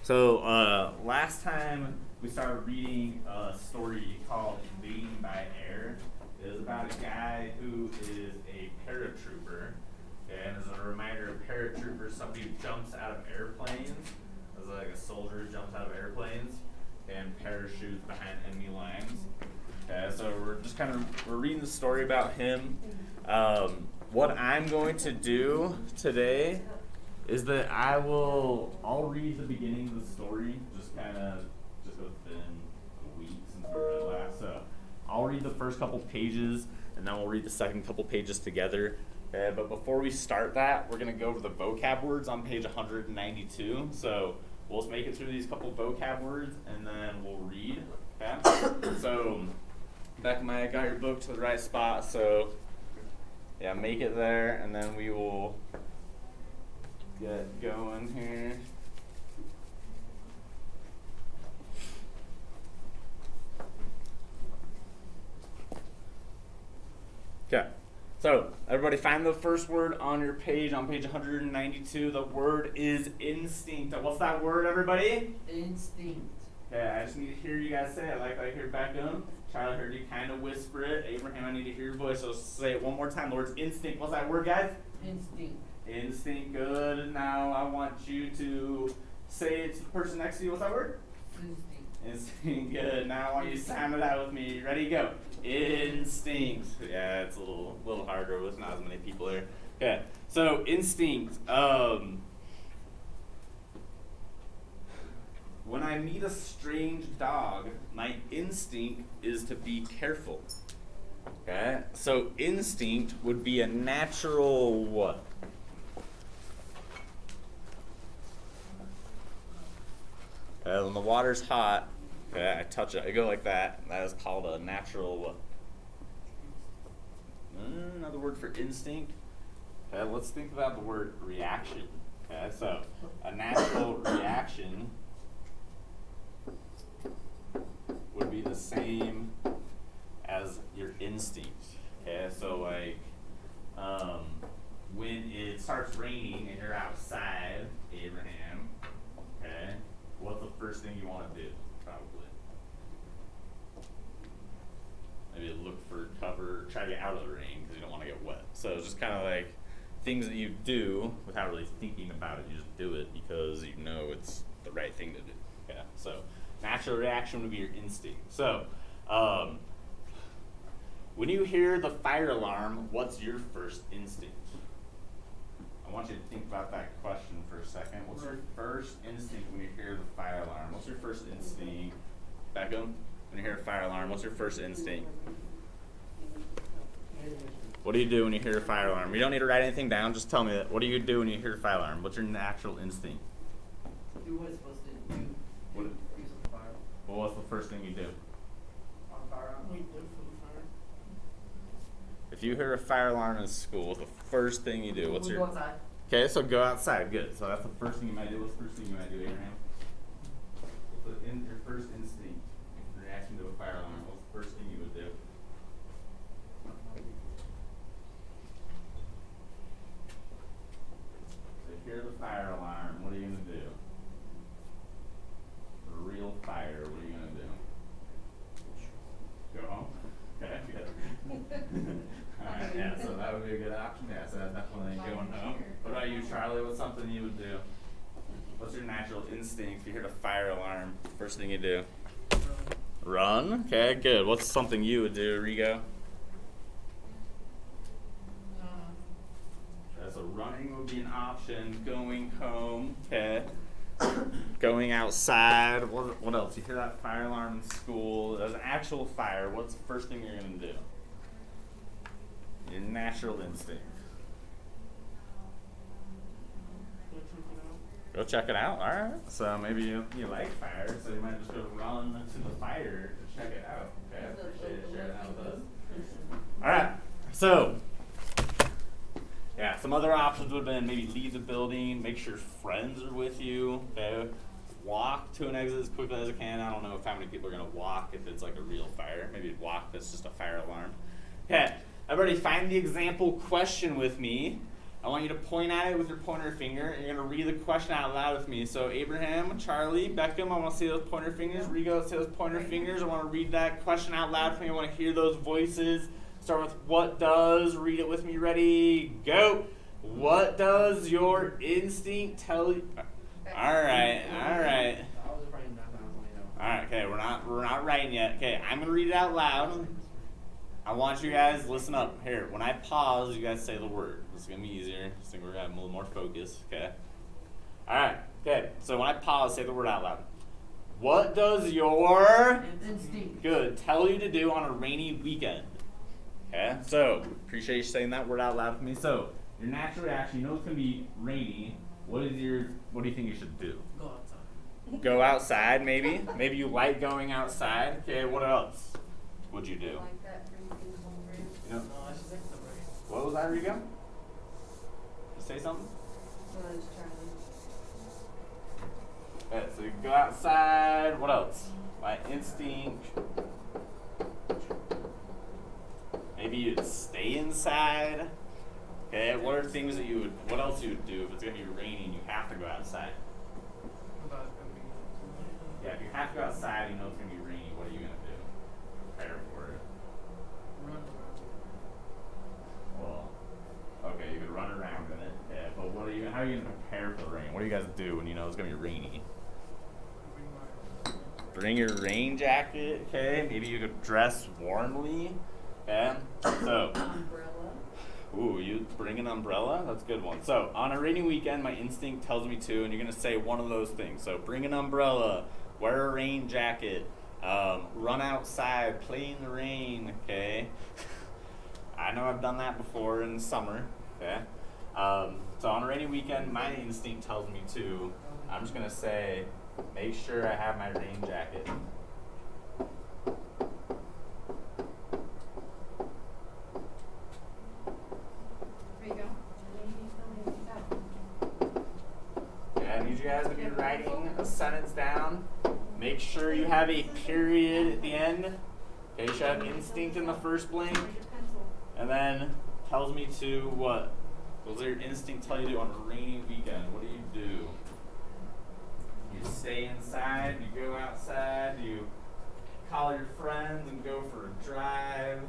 Last time we started reading a story called Invading by Air. It is about a guy who is a paratrooper. And as a reminder, a paratrooper is somebody who jumps out of airplanes. As like a soldier who jumps out of airplanes and parachutes behind enemy lines. Okay, so we're reading the story about him. What I'm going to do today is that I'll read the beginning of the story, just within a week since we read last. So I'll read the first couple pages, and then we'll read the second couple pages together. But before we start that, we're going to go over the vocab words on page 192. So we'll just make it through these couple vocab words, and then we'll read. Okay? So, Beckham, I got your book to the right spot, so yeah, make it there, and then we will get going here. Okay, so everybody find the first word on your page, on page 192. The word is instinct. What's that word, everybody? Instinct. Okay, I just need to hear you guys say it. Like I hear Beckham. Charlie heard you kind of whisper it. Abraham, I need to hear your voice, so say it one more time. The word's instinct. What's that word, guys? Instinct. Instinct, good. Now I want you to say it to the person next to you. What's that word? Instinct. Instinct, good. Now I want you to sound it out with me. Ready, go. Instinct. Yeah, it's a little harder with not as many people there. Okay, so instinct. When I meet a strange dog, my instinct is to be careful. Okay, so instinct would be a natural what? When the water's hot, okay, I touch it, I go like that. That is called a natural what? Another word for instinct. Okay, let's think about the word reaction. Okay, so a natural reaction would be the same as your instinct. Okay, so like when it starts raining and you're outside, Abraham, okay, what's the first thing you want to do? Probably maybe look for cover, try to get out of the rain because you don't want to get wet. So it's just kind of like things that you do without really thinking about it. You just do it because you know it's the right thing to do. Okay, so natural reaction would be your instinct. So, when you hear the fire alarm, what's your first instinct? I want you to think about that question for a second. What's your first instinct when you hear the fire alarm? What's your first instinct? Beckham, when you hear a fire alarm, what's your first instinct? What do you do when you hear a fire alarm? You don't need to write anything down. Just tell me that. What do you do when you hear a fire alarm? What's your natural instinct? Do what it's supposed to do. What? Use the fire. Well, what's the first thing you do? On fire. Wait for the fire. If you hear a fire alarm in school, what's the first thing you do? Go outside. Okay, so go outside. Good. So that's the first thing you might do. What's the first thing you might do, Abraham? What's your first instinct in reaction to a fire alarm? What's the first thing you would do? So you hear the fire alarm. What are you going to do? A real fire. What are you going to do? Go home. Okay, good. Alright, yeah, so that would be a good option. Yeah, so definitely going home. What about you, Charlie? What's something you would do? What's your natural instinct if you heard a fire alarm? First thing you do? Run? Okay, good. What's something you would do, Rigo? Okay, so running would be an option. Going home. Okay. Going outside. What else? You hear that fire alarm in school. There's an actual fire. What's the first thing you're going to do? Your natural instinct. Go check it out. All right. So maybe you like fire, so you might just go run to the fire to check it out. Okay. I appreciate it sharing that with us. All right. So yeah, some other options would have been maybe leave the building, make sure friends are with you. Okay. Walk to an exit as quickly as I can. I don't know how many people are going to walk if it's like a real fire. Maybe walk if it's just a fire alarm. Okay. Everybody find the example question with me. I want you to point at it with your pointer finger, and you're going to read the question out loud with me. So Abraham, Charlie, Beckham, I want to see those pointer fingers. Rigo, see those pointer fingers. I want to read that question out loud for me. I want to hear those voices. Start with what does. Read it with me. Ready? Go. What does your instinct tell you? All right. I was writing that down. All right. Okay. We're not writing yet. Okay. I'm gonna read it out loud. I want you guys listen up. Here, when I pause, you guys say the word. This is gonna be easier. I think we're gonna have a little more focus. Okay. All right. Okay. So when I pause, say the word out loud. What does your Instinct. good tell you to do on a rainy weekend? Okay. So appreciate you saying that word out loud with me. So your natural reaction, you know it's gonna be rainy. What do you think you should do? Go outside. Go outside, maybe. Maybe you like going outside. Okay. What else would you do? Like that drinking cold brew. You know, No, I should take the break. what was that, Rigo? You say something? So that's Charlie. Okay, so you go outside. What else? My instinct. Maybe you'd stay inside. Okay, what are things that what else you would do if it's gonna be raining and you have to go outside? About every. Yeah, if you have to go outside, you know it's gonna be rainy, what are you gonna do? Prepare for it. Run around. Well, okay, you could run around in it. Yeah, but how are you gonna prepare for the rain? What do you guys do when you know it's gonna be rainy? Bring your rain jacket, okay? Maybe you could dress warmly. Okay? So Umbrella. ooh, you bring an umbrella? That's a good one. So, on a rainy weekend, my instinct tells me to, and you're going to say one of those things. So, bring an umbrella, wear a rain jacket, run outside, play in the rain, okay? I know I've done that before in the summer, okay? So, on a rainy weekend, my instinct tells me to, I'm just going to say, make sure I have my rain jacket. There you go. Okay, I need you guys to be writing a sentence down. Make sure you have a period at the end. Okay, you should have instinct in the first blank. Where's your pencil? And then tells me to what? What does your instinct tell you to do on a rainy weekend? What do? You stay inside, you go outside, you call your friends and go for a drive.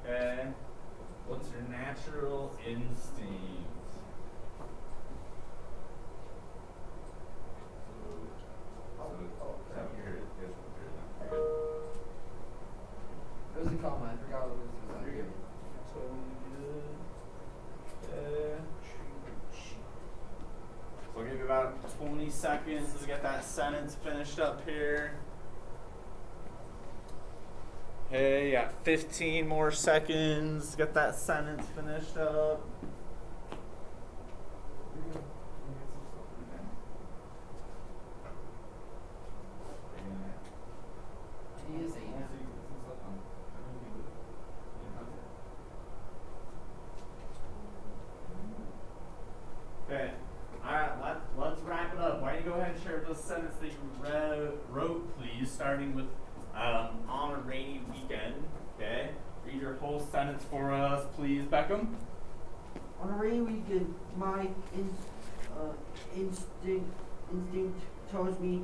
Okay? What's your natural instinct? What was it called, man? I forgot what it was. You're good. Totally good. So I'll give you about 20 seconds to get that sentence finished up here. Hey, you got 15 more seconds to get that sentence finished up. He is 8. Okay. Alright, let's wrap it up. Why don't you go ahead and share the sentence that you wrote, please, starting with on a rainy weekend. Okay? Read your whole sentence for us, please, Beckham. On a rainy weekend, my instinct tells me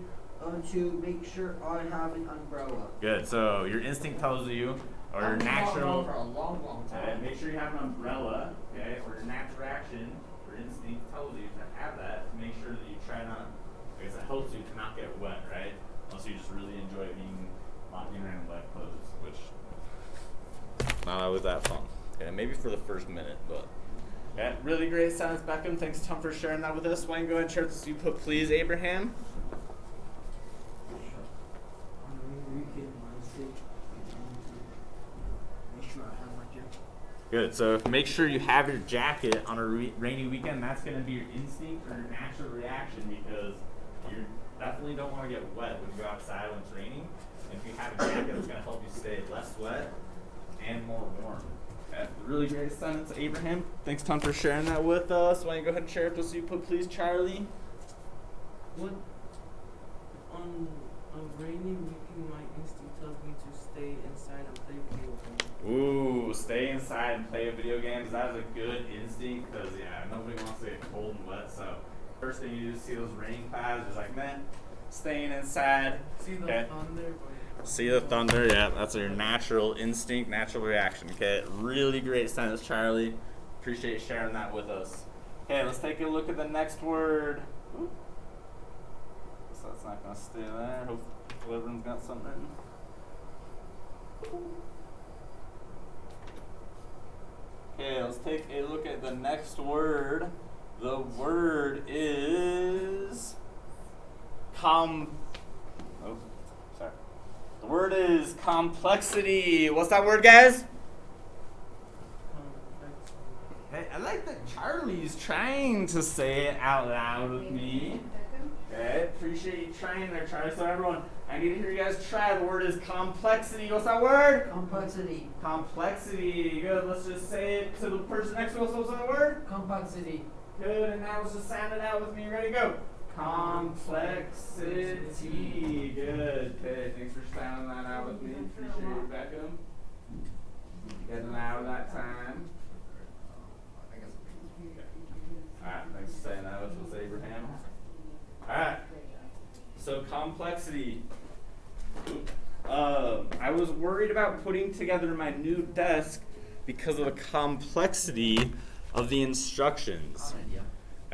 to make sure I have an umbrella. Good. So your instinct tells you, or your natural. For a long time. Make sure you have an umbrella, okay? Or your natural action, or instinct tells you to have that. To make sure that you try not, I guess it helps you to not get wet, right? Unless you just really enjoy walking around in wet clothes, which not always that fun. Okay, maybe for the first minute, but. Yeah, really great sentence, Beckham. Thanks, Tom, for sharing that with us. Why don't you go ahead and share this? You put, please, Abraham. On a rainy weekend, my instinct make sure I have my jacket. Good. So make sure you have your jacket on a rainy weekend. That's going to be your instinct or your natural reaction because you definitely don't want to get wet when you go outside when it's raining. And if you have a jacket, it's going to help you stay less wet and more warm. Okay. Really great sentence, Abraham. Thanks, Tom, for sharing that with us. Why don't you go ahead and share it with us? You put, please, Charlie. What on a rainy weekend, my instinct tells me to stay inside and play video games. Ooh, stay inside and play video games. That is a good instinct because, yeah, nobody wants to get cold and wet. So, first thing you do is see those rain clouds. It's like, man, staying inside. See the Okay. thunder. See the thunder. Yeah, that's your natural instinct, natural reaction. Okay, really great sentence, Charlie. Appreciate sharing that with us. Okay, let's take a look at the next word. Ooh. So that's not going to stay there. Hopefully everyone's got something. Okay, let's take a look at the next word. The word is oh, sorry. The word is complexity. What's that word, guys? Hey, I like that Charlie's trying to say it out loud with me. Okay, appreciate you trying there, Charlie. So everyone, I need to hear you guys try. The word is complexity. What's that word? Complexity. Complexity. Good. Let's just say it to the person next to us. What's that word? Complexity. Good. And now let's just sound it out with me. Ready? Go. Complexity. Good. Okay. Thanks for sounding that out with me. Appreciate it, Beckham. Getting loud that time. Alright, thanks for saying that with us, Abraham. Alright, so complexity. I was worried about putting together my new desk because of the complexity of the instructions.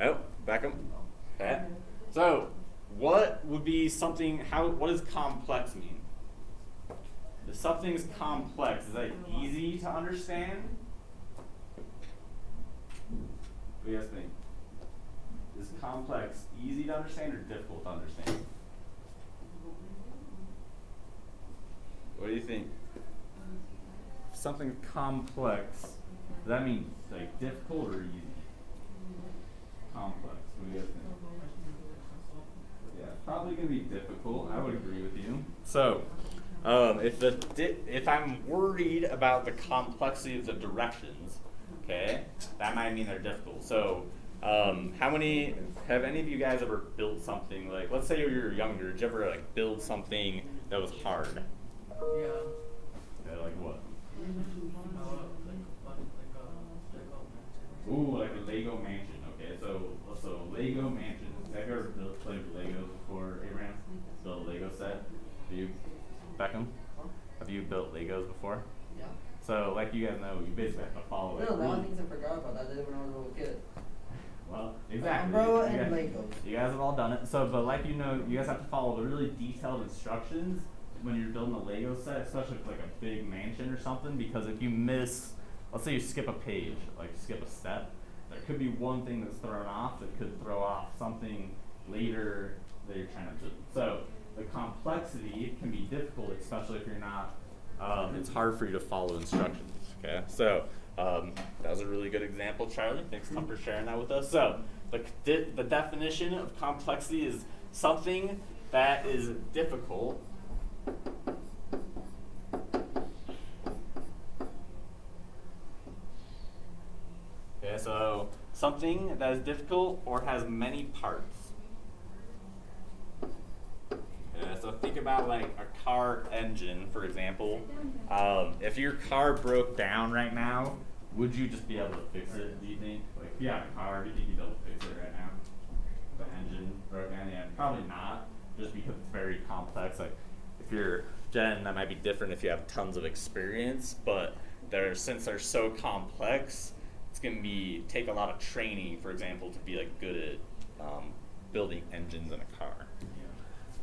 Oh, back up. Okay. So, what would be something, what does complex mean? If something's complex, is that easy to understand? What do you guys think? Is complex easy to understand or difficult to understand? What do you think? If something's complex, does that mean like difficult or easy? Complex. What do you guys think? Yeah, probably gonna be difficult. I would agree with you. So, if I'm worried about the complexity of the directions, okay, that might mean they're difficult. So, have any of you guys ever built something like, let's say you were younger, did you ever like build something that was hard? Yeah. Yeah, like what? Like Ooh, like a Lego mansion. Okay, so Lego mansion. Have you ever played with Legos before, Abraham? Built a Lego set? Have you, Beckham? Have you built Legos before? Yeah. So, like you guys know, you basically have to follow it. No, a lot of things I forgot about that I did when I was a little kid. Well, exactly. Umbrella You and guys- Legos. You guys have all done it. So, but like you know, you guys have to follow the really detailed instructions when you're building a Lego set, especially if it's like a big mansion or something, because if you miss, let's say you skip a page, like skip a step, there could be one thing that's thrown off that could throw off something later that you're trying to do. So the complexity can be difficult, especially if you're not, it's hard for you to follow instructions, okay? So that was a really good example, Charlie. Thanks Tom for sharing that with us. So the definition of complexity is something that is difficult okay, so something that is difficult or has many parts. Yeah, so think about like a car engine, for example. If your car broke down right now, would you just be able to fix it, do you think? Like, if you had a car, do you think you'd be able to fix it right now? The engine broke down? Yeah, probably not, just because it's very complex. Like, if you're Jen, that might be different if you have tons of experience, but since they're so complex, it's going to take a lot of training, for example, to be like good at building engines in a car.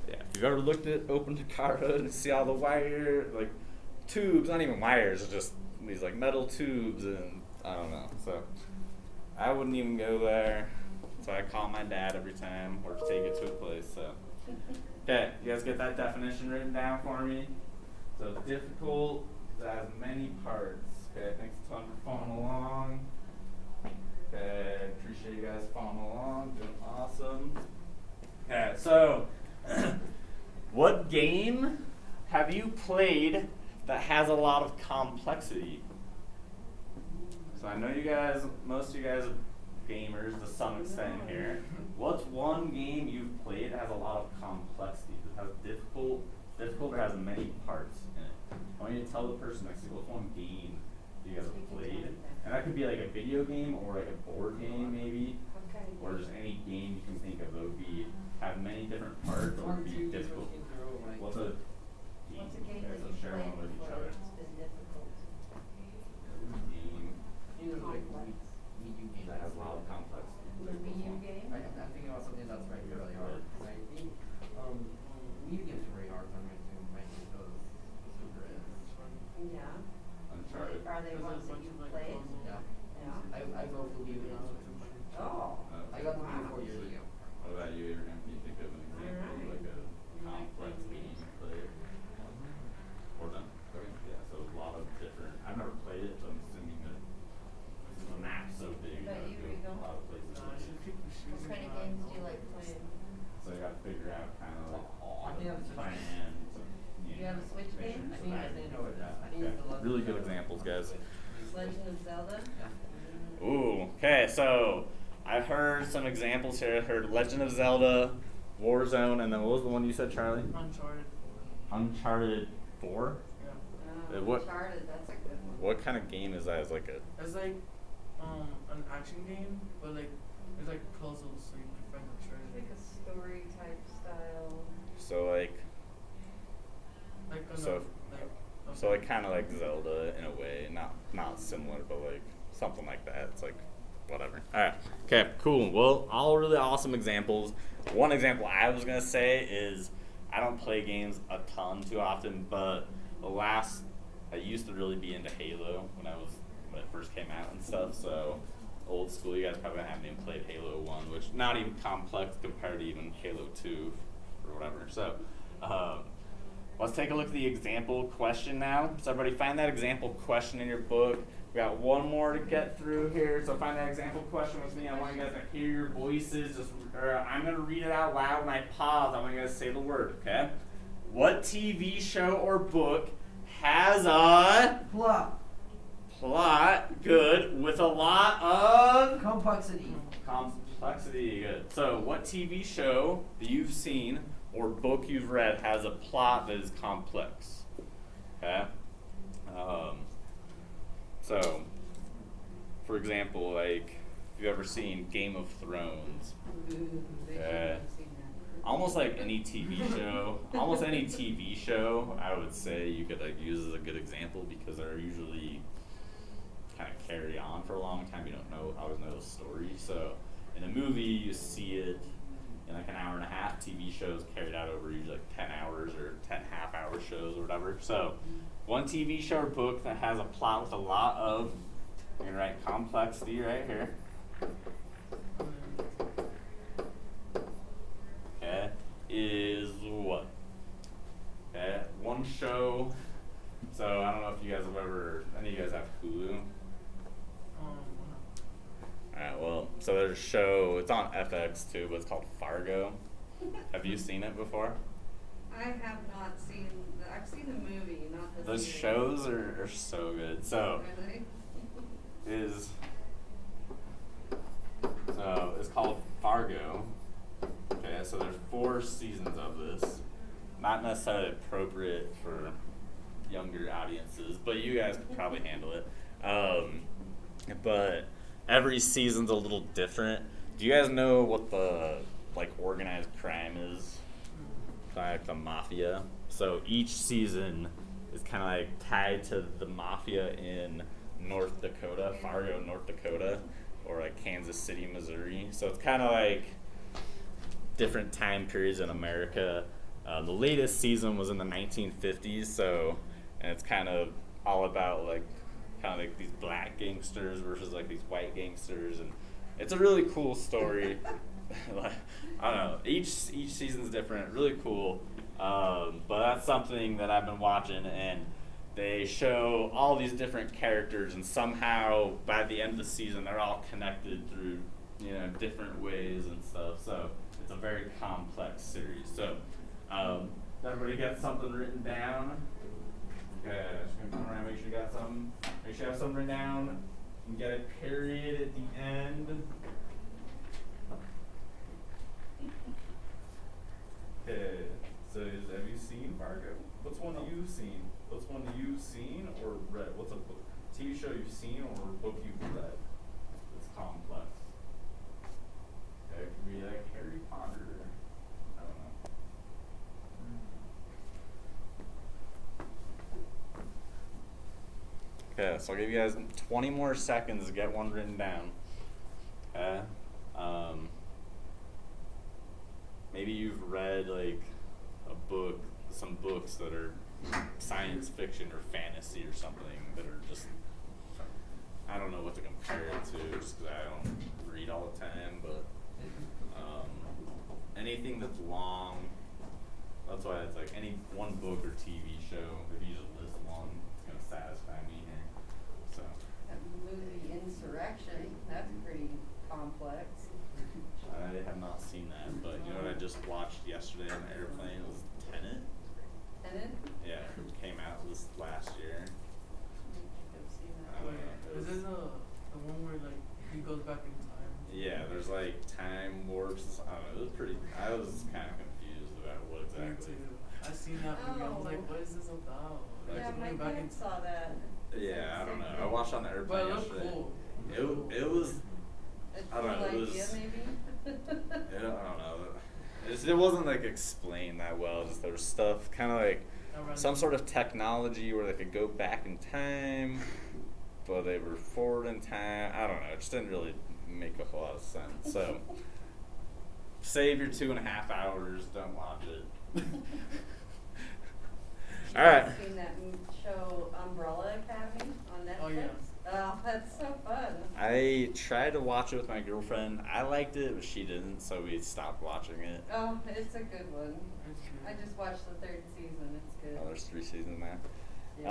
Yeah, if you've ever opened a car hood and see all the wire, like tubes, not even wires, it's just these like metal tubes, and I don't know. So I wouldn't even go there. So I call my dad every time or take it to a place. So okay, you guys get that definition written down for me? So difficult, that has many parts. Okay, thanks a ton for following along. Okay, appreciate you guys following along, doing awesome. Okay, so what game have you played that has a lot of complexity? So I know you guys, most of you guys are gamers to some extent here. What's one game you've played that has a lot of complexity, that has difficult or has many parts in it? I want you to tell the person next to you what's one game video game or like a board game maybe, What kind of or game? just any game you can think of that would be have many different parts or One, be two, difficult. 15 throw away. What's a What's a game Okay, that so you share played one with each before other. it's been difficult? Game You know, like Complex. Wii U game that has a lot of complex. The Wii U game? I'm thinking about something that's like really hard. 'Cause I think Wii U games are very hard. So I'm going to make those super is. Yeah. Uncharted. Are they ones that you played? Yeah. Yeah. I both the Wii U and Switch. Oh. I got the Wii U Wow. 4 years ago. What about you, Abraham? Can you think of an example of like a complex game you played? Or done? Okay. Yeah, so a lot of different. I've never played it, but I'm assuming that the map's so big. What about you, go Rico? a lot of places. What kind of games do you like playing? So you got to figure out kind of like I think that's plan. Do you have a Switch game? I think I know it. I think Okay. it's the Legend Really of good Zelda. examples, guys. Legend of Zelda? Yeah. Ooh, okay, so I've heard some examples here. I heard Legend of Zelda, Warzone, and then what was the one you said, Charlie? Uncharted 4. Uncharted 4? Yeah. Oh, What- Uncharted, that's a good one. What kind of game is that? Is like a It's like an action game, but like there's like puzzles so you can find the It's like treasure. a story type style. so like Like on So- a kind of like Zelda in a way, not similar, but like something like that. It's like whatever. All right. Okay. Cool. Well, all really awesome examples. One example I was gonna say is I don't play games a ton too often, but I used to really be into Halo when it first came out and stuff. So old school. You guys probably haven't even played Halo 1, which not even complex compared to even Halo 2 or whatever. So. Let's take a look at the example question now. So everybody find that example question in your book. We got one more to get through here. So find that example question with me. I want you guys to hear your voices. I'm going to read it out loud and I pause. I want you guys to say the word, okay? What TV show or book has a plot, good, with a lot of Complexity. complexity, good. So what TV show that you've seen or book you've read has a plot that is complex? Okay. So, for example, like if you've ever seen Game of Thrones, almost like any TV show, I would say you could like use as a good example because they're usually kind of carry on for a long time. You don't always know the story. So in a movie, you see it in like an hour and a half. TV shows carried out over usually like 10 hours or 10 half-hour shows or whatever. So one TV show or book that has a plot with a lot of, I'm gonna write complexity right here. Okay, is what? Okay, one show. So I don't know if you guys have any of you guys have Hulu? Alright, well, so there's a show, it's on FX too, but it's called Fargo. Have you seen it before? I have not seen, I've seen the movie, not the Those series. shows are so good. So Really? it's called Fargo. Okay, so there's 4 seasons of this. Not necessarily appropriate for younger audiences, but you guys could probably handle it. But every season's a little different. Do you guys know what the like organized crime is? Kind of like the mafia. So each season is kind of like tied to the mafia in North Dakota, Fargo, North Dakota, or like Kansas City, Missouri. So it's kind of like different time periods in America. The latest season was in the 1950s, and it's kind of all about like these black gangsters versus like these white gangsters, and it's a really cool story. Like, I don't know, each season's different, really cool. But that's something that I've been watching, and they show all these different characters, and somehow by the end of the season, they're all connected through different ways and stuff. So it's a very complex series. So everybody got something written down? Okay, just gonna come around, make sure you got something. Make sure you have something written down. You get a period at the end. Okay, so have you seen Fargo? What's one you've seen? What's one you've seen or read? What's a book, TV show you've seen or a book you've read? complex. It could be like Harry Potter. I don't know. Okay, so I'll give you guys 20 more seconds to get one written down. Okay. Maybe you've read like some books that are science fiction or fantasy or something that are just, I don't know what to compare it to just because I don't read all the time, but anything that's long, that's why it's like any one book or TV show, if you just list one, it's going to satisfy me here. So, That movie Insurrection, that's pretty complex. I have not seen that, but you know what I just watched yesterday on the airplane? It was Tenet. Tenet? Yeah, it came out this last year. I don't think I've seen I that. don't know. Is this the one where like he goes back in time? Yeah, there's like time warps. I don't know. It was pretty. I was kind of confused about what Me exactly. too. I seen that movie. I was like, Oh. what is this about? Like, Yeah, my going back in dad saw that. Yeah, I don't know. I Same watched on the But airplane it looked yesterday. cool. It was. thing. I don't know, A it cool was- idea, maybe? I don't know. It wasn't like explained that well. Just there was stuff kind of like Around- some sort of technology where they could go back in time, but they were forward in time. I don't know. It just didn't really make a whole lot of sense. So save your 2.5 hours. Don't watch it. All right. Have you seen that show Umbrella Academy on Netflix? Oh, yeah. Oh, that's so fun. I tried to watch it with my girlfriend. I liked it, but she didn't, so we stopped watching it. Oh, it's a good one. It's good. I just watched the 3rd season. It's good. Oh, there's 3 seasons now. Yeah.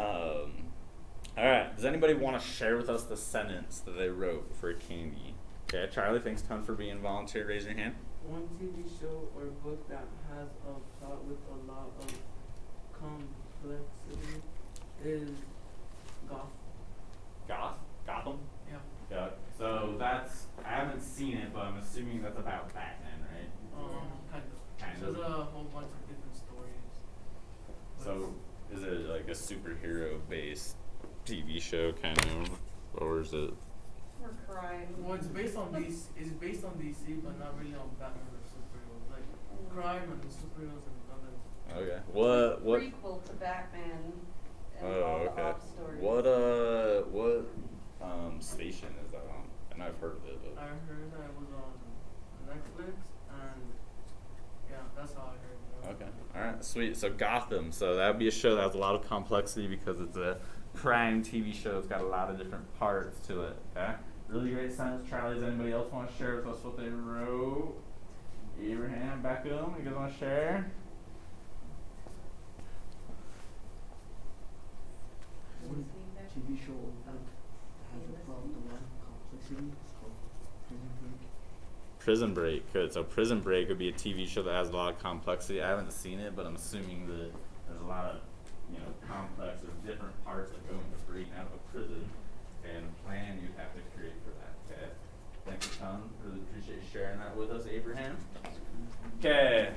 All right. Does anybody want to share with us the sentence that they wrote for candy? Okay, Charlie, thanks a ton for being volunteer. Raise your hand. One TV show or book that has a plot with a lot of complexity is Gotham? Yeah. Yeah. So that's, I haven't seen it, but I'm assuming that's about Batman, right? Kind of. Kind There's of. a whole bunch of different stories. So is it like a superhero based TV show kind of, or is it? Or crime. Well, it's based on DC. It's based on DC, but not really on Batman or superheroes. Like crime and superheroes and another. Okay. What? Prequel to Batman and all Oh, the okay. off stories. What station is that on? I know I've heard of it, I but heard that it was on Netflix, and yeah, that's how I heard. okay. All right, sweet. So Gotham. So that would be a show that has a lot of complexity because it's a crime TV show. It's got a lot of different parts to it. Okay. Really great sentence, Charlie. Does anybody else want to share with us what they wrote? Abraham, Beckham, you guys want to share? One TV show that has a plot with a lot of complexity. It's called Prison Break. Prison Break. Good. So Prison Break would be a TV show that has a lot of complexity. I haven't seen it, but I'm assuming that there's a lot of, complex or different parts that go into breaking out of a prison and a plan you'd have to create for that. Okay. Thanks a ton. Really appreciate you sharing that with us, Abraham. Okay.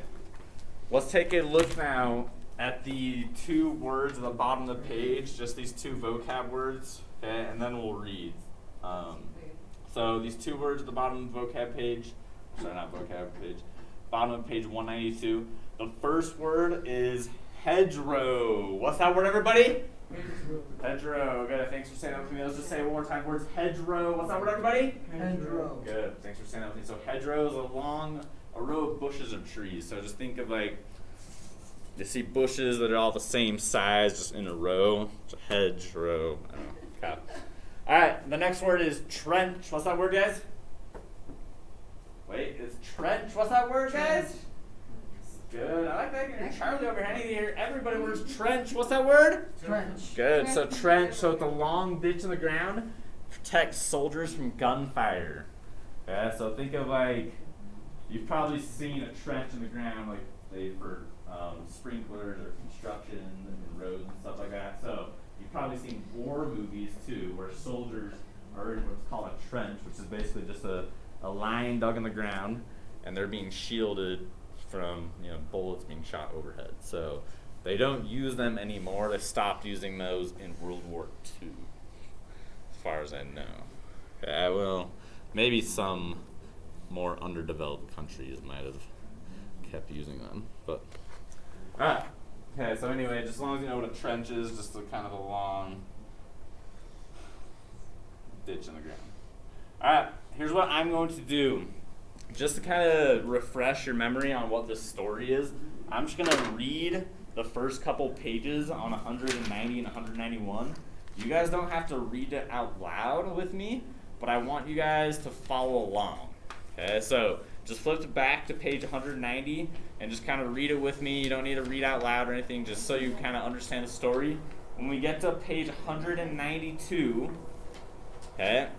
Let's take a look now at the 2 words at the bottom of the page, just these 2 vocab words, okay, and then we'll read. So these 2 words at the bottom of the vocab page, sorry, not vocab page, bottom of page 192. The first word is hedgerow. What's that word, everybody? Hedgerow. Good. Thanks for saying that with me. Let's just say it one more time. Words hedgerow. What's that word, everybody? Hedgerow. Good. Thanks for saying that with me. So hedgerow is a row of bushes of trees. So just think of like, you see bushes that are all the same size, just in a row. It's a hedgerow. I don't know. Okay. All right. The next word is trench. What's that word, guys? Wait, it's trench. What's that word, guys? Good. I like that. You're Charlie over here. I need to hear everybody words trench. What's that word? Trench. Good. So trench. So it's a long ditch in the ground, protects soldiers from gunfire. Yeah. So think of like, you've probably seen a trench in the ground, like for sprinklers or construction and roads and stuff like that. So you've probably seen war movies too, where soldiers are in what's called a trench, which is basically just a line dug in the ground, and they're being shielded from bullets being shot overhead. So they don't use them anymore. They stopped using those in World War II, as far as I know. Okay, Maybe some more underdeveloped countries might have kept using them, but. Alright. Okay, so anyway, just as long as you know what a trench is, just a kind of a long ditch in the ground. Alright, here's what I'm going to do. Just to kind of refresh your memory on what this story is, I'm just going to read the first couple pages on 190 and 191. You guys don't have to read it out loud with me, but I want you guys to follow along. Okay, so just flip back to page 190 and just kind of read it with me. You don't need to read out loud or anything, just so you kind of understand the story. When we get to page 192, okay,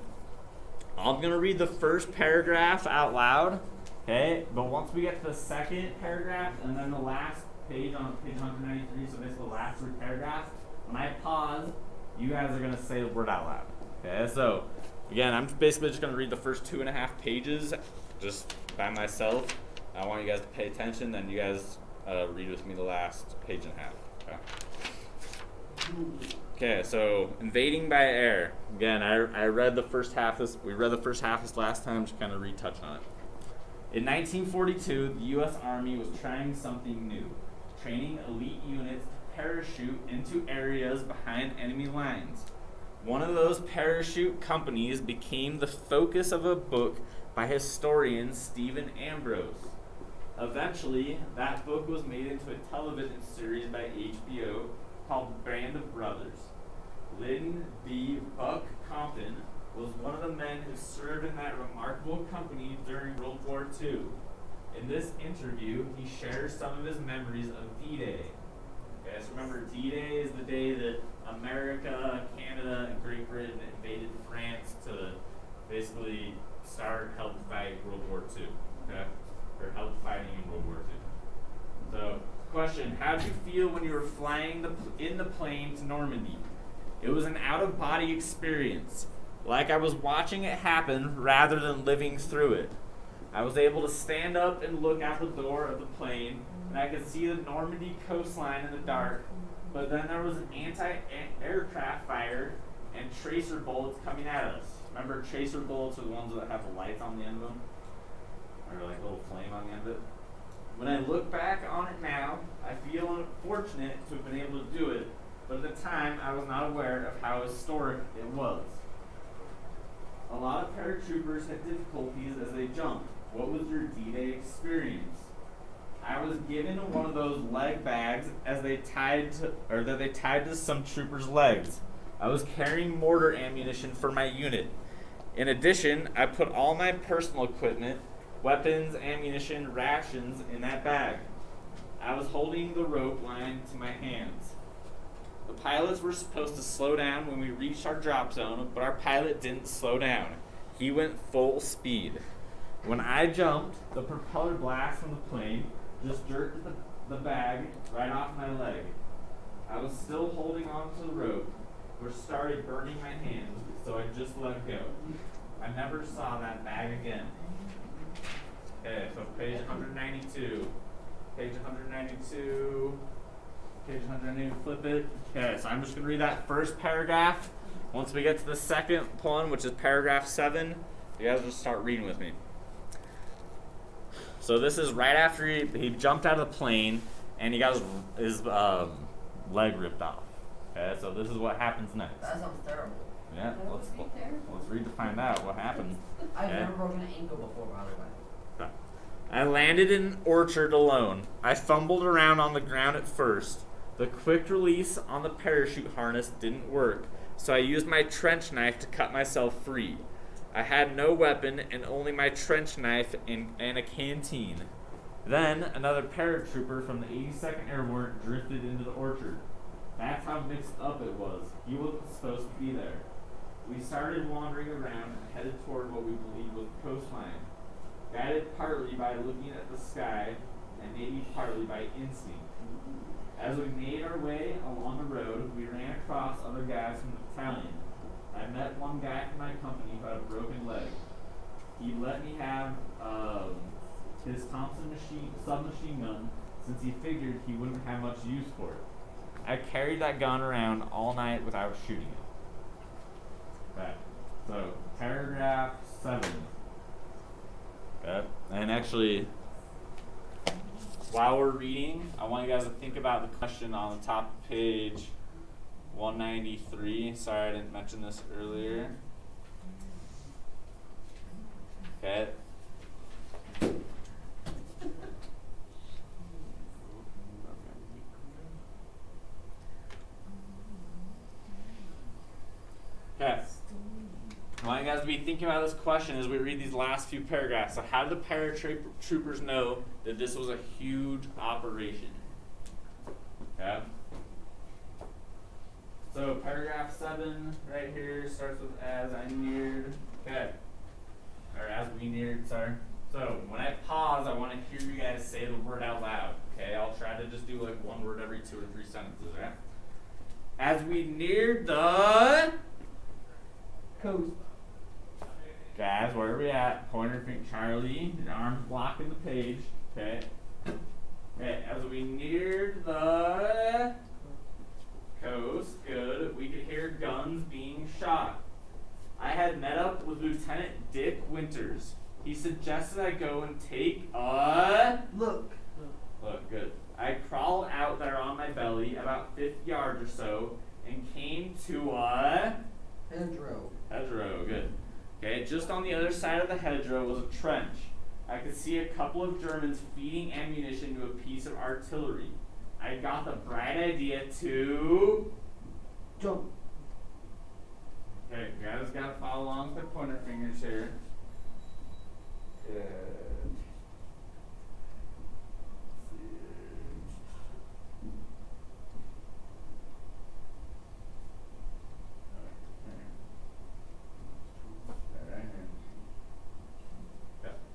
I'm going to read the first paragraph out loud, okay, but once we get to the second paragraph and then the last page on page 193, so basically the last three paragraphs, when I pause, you guys are going to say the word out loud. Okay, so again, I'm basically just going to read the first 2.5 pages just by myself. I want you guys to pay attention, then you guys read with me the last page and a half. Okay. Okay, so invading by air. Again, I read the first half. We read the first half this last time. Just kind of retouch on it. In 1942, the U.S. Army was trying something new, training elite units to parachute into areas behind enemy lines. One of those parachute companies became the focus of a book by historian Stephen Ambrose. Eventually, that book was made into a television series by HBO called Band of Brothers. Lynn B. Buck Compton was one of the men who served in that remarkable company during World War II. In this interview, he shares some of his memories of D-Day. Okay, so remember, D-Day is the day that America, Canada, and Great Britain invaded France to basically help fight World War II. Okay? Or help fighting in World War II. So, question, how did you feel when you were flying in the plane to Normandy? It was an out-of-body experience, like I was watching it happen rather than living through it. I was able to stand up and look out the door of the plane, and I could see the Normandy coastline in the dark, but then there was an anti-aircraft fire and tracer bullets coming at us. Remember, tracer bullets are the ones that have the lights on the end of them? Or like a little flame on the end of it? When I look back on it now, I feel fortunate to have been able to do it, but at the time, I was not aware of how historic it was. A lot of paratroopers had difficulties as they jumped. What was your D-Day experience? I was given one of those leg bags that they tied to some troopers' legs. I was carrying mortar ammunition for my unit. In addition, I put all my personal equipment, weapons, ammunition, rations in that bag. I was holding the rope line to my hands. The pilots were supposed to slow down when we reached our drop zone, but our pilot didn't slow down. He went full speed. When I jumped, the propeller blast from the plane just jerked the bag right off my leg. I was still holding on to the rope, which started burning my hands, so I just let go. I never saw that bag again. Okay, so page 192. Page 192. Page 192, flip it. Okay, so I'm just going to read that first paragraph. Once we get to the second one, which is paragraph 7, you guys just start reading with me. So this is right after he jumped out of the plane and he got his leg ripped off. Okay, so this is what happens next. That sounds terrible. Yeah, let's read to find out what happened. I've never broken an ankle before, by the way. I landed in an orchard alone. I fumbled around on the ground at first. The quick release on the parachute harness didn't work, so I used my trench knife to cut myself free. I had no weapon and only my trench knife and a canteen. Then another paratrooper from the 82nd Airborne drifted into the orchard. That's how mixed up it was. He wasn't supposed to be there. We started wandering around and headed toward what we believed was the coastline, guided partly by looking at the sky and maybe partly by instinct. As we made our way along the road, we ran across other guys from the battalion. I met one guy from my company who had a broken leg. He let me have his Thompson submachine gun since he figured he wouldn't have much use for it. I carried that gun around all night without shooting it. Okay. So paragraph 7. Okay. And actually, while we're reading, I want you guys to think about the question on the top of page 193. Sorry, I didn't mention this earlier. Okay. Okay. I want you guys to be thinking about this question as we read these last few paragraphs. So how did the paratroopers know that this was a huge operation? Okay. So paragraph 7 right here starts with as I neared. Okay. Or as we neared, sorry. So when I pause, I want to hear you guys say the word out loud. Okay, I'll try to just do like one word every 2 or 3 sentences, okay? As we neared the Coast. guys, where are we at? Pointer finger, Charlie, your arm's blocking the page. Okay. Okay, as we neared the coast, good, we could hear guns being shot. I had met up with Lieutenant Dick Winters. He suggested I go and take a Look. look. Good. I crawled out there on my belly about 50 yards or so and came to a Hedgerow. hedgerow. Good. Okay, just on the other side of the hedgerow was a trench. I could see a couple of Germans feeding ammunition to a piece of artillery. I got the bright idea to. Jump. Okay, you guys gotta follow along with the pointer fingers here. Good.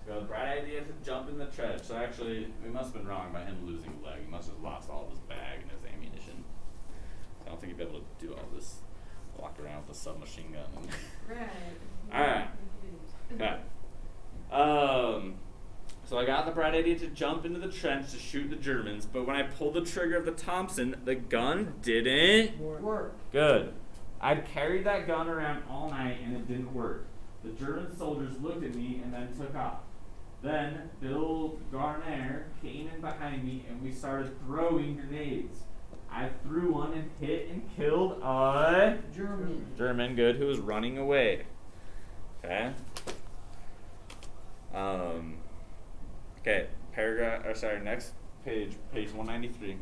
So the bright idea to jump in the trench. So actually, we must have been wrong by him losing a leg. He must have lost all of his bag and his ammunition. I don't think he'd be able to do all this, walk around with a submachine gun. Right. Alright. Okay. So I got the bright idea to jump into the trench to shoot the Germans, but when I pulled the trigger of the Thompson, the gun didn't Work. Good. I'd carried that gun around all night and it didn't work. The German soldiers looked at me and then took off. Then Bill Garner came in behind me and we started throwing grenades. I threw one and hit and killed a German, good, who was running away. Okay. Okay, next page 193.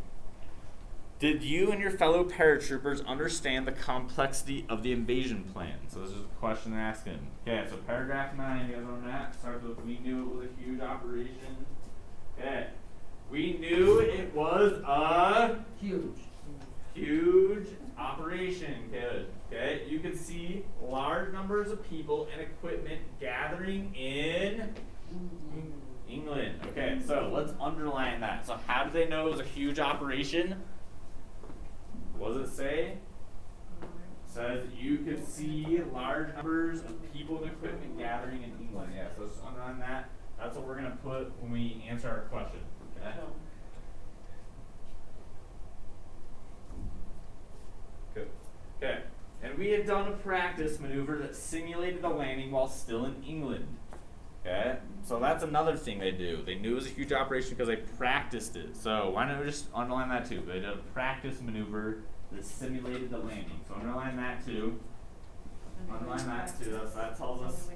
Did you and your fellow paratroopers understand the complexity of the invasion plan? So this is a question they're asking. Okay, so paragraph 9, you guys on that? Starts with, we knew it was a huge operation. Okay. We knew it was a huge operation. Good. Okay, you can see large numbers of people and equipment gathering in England. Okay, so let's underline that. So how did they know it was a huge operation? What does it say? It says you could see large numbers of people and equipment gathering in England. Yeah, so let's underline that. That's what we're going to put when we answer our question. Okay? Good. Okay. And we had done a practice maneuver that simulated a landing while still in England. Okay? So that's another thing they do. They knew it was a huge operation because they practiced it. So why don't we just underline that too? They did a practice maneuver that simulated the landing. So underline that too. Underline that too. So that tells us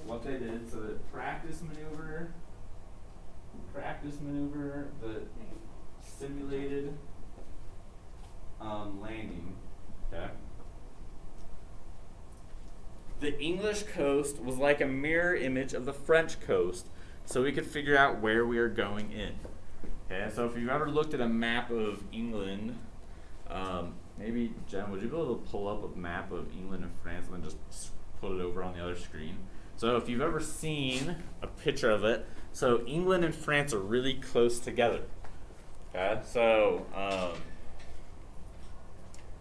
what they did. So the practice maneuver that simulated landing. Okay. The English coast was like a mirror image of the French coast, so we could figure out where we are going in. Okay, so if you've ever looked at a map of England, maybe, Jen, would you be able to pull up a map of England and France and then just put it over on the other screen? So if you've ever seen a picture of it, so England and France are really close together. Okay, so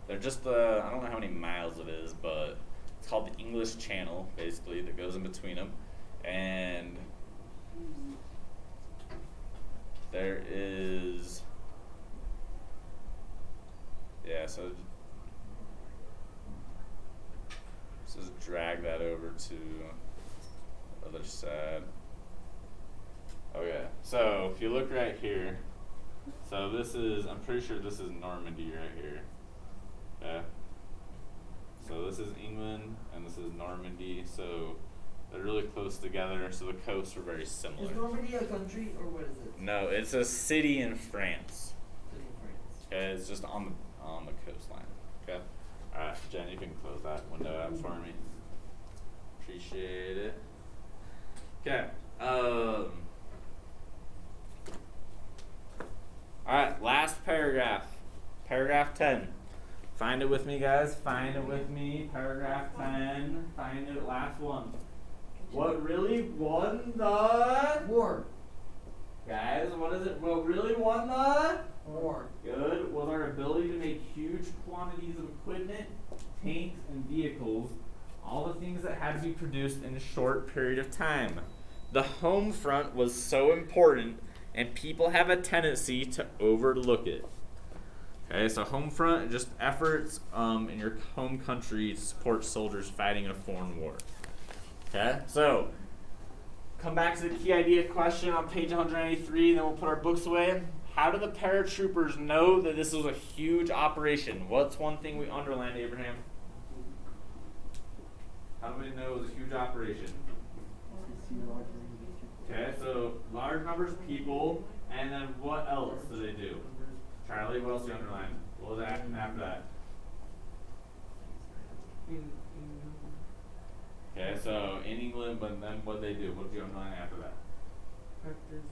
they're just I don't know how many miles it is, but it's called the English Channel, basically, that goes in between them. And there is, yeah, so this is a drag that over to the other side. Okay, so if you look right here, so this is, I'm pretty sure this is Normandy right here. Okay. So this is England and this is Normandy, so they're really close together, so the coasts are very similar. Is Normandy a country or what is it? No, it's a city in France. City in France. Okay, it's just on the coastline. Okay. Alright, Jen, you can close that window out for me. Appreciate it. Okay. Alright, last paragraph. Paragraph 10. Find it with me, guys. Find it with me. Paragraph 10. Find it. Last one. What really won the War. guys? What is it? What really won the War. good was our ability to make huge quantities of equipment, tanks, and vehicles. All the things that had to be produced in a short period of time. The home front was so important, and people have a tendency to overlook it. Okay, so home front, just efforts in your home country to support soldiers fighting in a foreign war. Okay, so come back to the key idea question on page 193, then we'll put our books away. How do the paratroopers know that this was a huge operation? What's one thing we underlined, Abraham? How do we know it was a huge operation? They see large numbers of people. Okay, so large numbers of people, and then what else do they do? Charlie, what else do you underline? What was that after that? Okay, so in England, but then what did they do? What did you underline after that? Practice.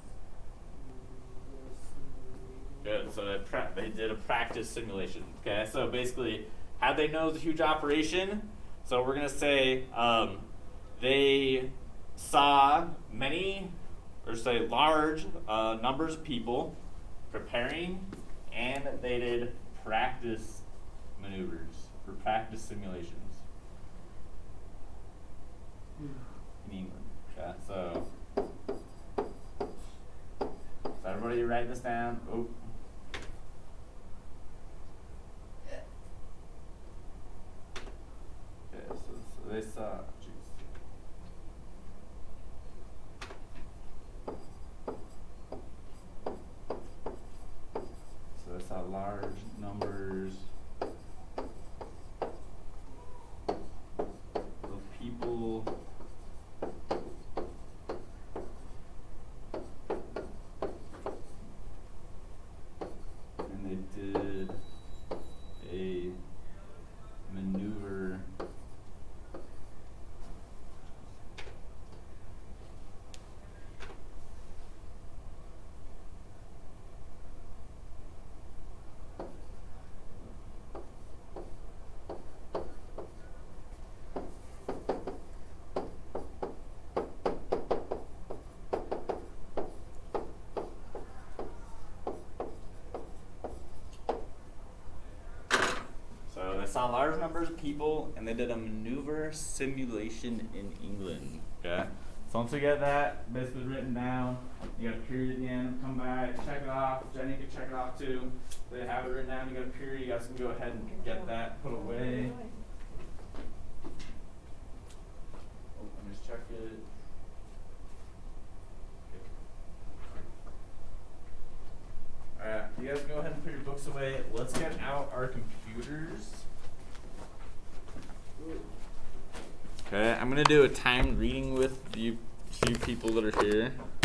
Good. So they did a practice simulation. Okay. So basically, how'd they know it was a huge operation? So we're gonna say they saw many, or say large numbers of people preparing, and they did practice maneuvers or practice simulations in England. Okay. So everybody write this down. Oh. Okay, so they saw, so they saw large numbers of people and they did a maneuver So they saw large numbers of people, and they did a maneuver simulation in England. Okay. So once we get that basically written down, you got a period at the end. Come back, check it off. Jenny can check it off too. They have it written down. You got a period. You guys can go ahead and get that put away. Oh, let me just check it. Alright, you guys go ahead and put your books away. Let's get out our computers. Okay, I'm gonna do a timed reading with you few people that are here.